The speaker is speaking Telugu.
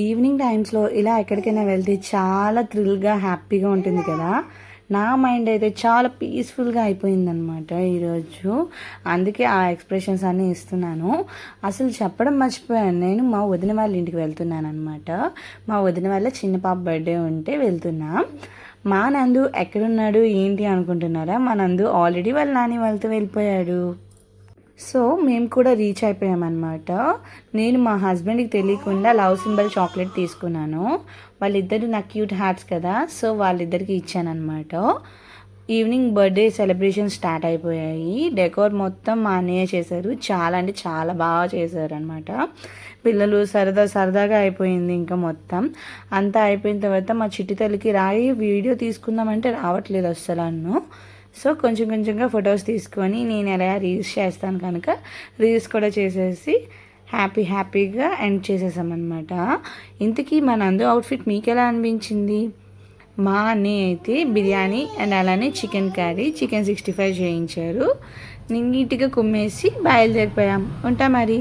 ఈవినింగ్ టైమ్స్లో ఇలా ఎక్కడికైనా వెళ్తే చాలా థ్రిల్గా హ్యాపీగా ఉంటుంది కదా. నా మైండ్ అయితే చాలా పీస్ఫుల్గా అయిపోయిందనమాట ఈరోజు. అందుకే ఆ ఎక్స్ప్రెషన్స్ అన్నీ ఇస్తున్నాను. అసలు చెప్పడం మర్చిపోయాను, నేను మా వదిన వాళ్ళ ఇంటికి వెళ్తున్నాను అనమాట. మా వదిన వాళ్ళ చిన్న పాప బర్త్డే ఉంటే వెళ్తున్నా. మా నందు ఎక్కడున్నాడు ఏంటి అనుకుంటున్నారా? మా నందు ఆల్రెడీ వాళ్ళ నాని వాళ్ళతో వెళ్ళిపోయాడు. సో మేము కూడా రీచ్ అయిపోయామన్నమాట. నేను మా హస్బెండ్కి తెలియకుండా లవ్ సింబల్ చాక్లెట్ తీసుకున్నాను. వాళ్ళిద్దరు నాకు క్యూట్ హార్ట్స్ కదా, సో వాళ్ళిద్దరికి ఇచ్చానమాట. ఈవినింగ్ బర్త్డే సెలబ్రేషన్ స్టార్ట్ అయిపోయాయి. డెకోర్ మొత్తం మా అన్నయ్య చేశారు. చాలా అంటే చాలా బాగా చేశారు అనమాట. పిల్లలు సరదాగా అయిపోయింది. ఇంకా మొత్తం అంతా అయిపోయిన తర్వాత మా చిట్టి తల్లికి రాయి వీడియో తీసుకుందామంటే రావట్లేదు అస్సలు అన్ను. సో కొంచెంగా ఫొటోస్ తీసుకొని నేను ఎలా రీల్స్ చేస్తాను కనుక రీల్స్ కూడా చేసేసి హ్యాపీగా ఎండ్ చేసేసామన్నమాట. ఇంతకీ మన నందు అవుట్ఫిట్ మీకు ఎలా అనిపించింది? మా అన్నయ్య అయితే బిర్యానీ అండ్ అలానే చికెన్ కర్రీ, చికెన్ 65 చేయించారు. నీట్గా కుమ్మేసి బయలుదేరిపోయాం. ఉంటా మరి.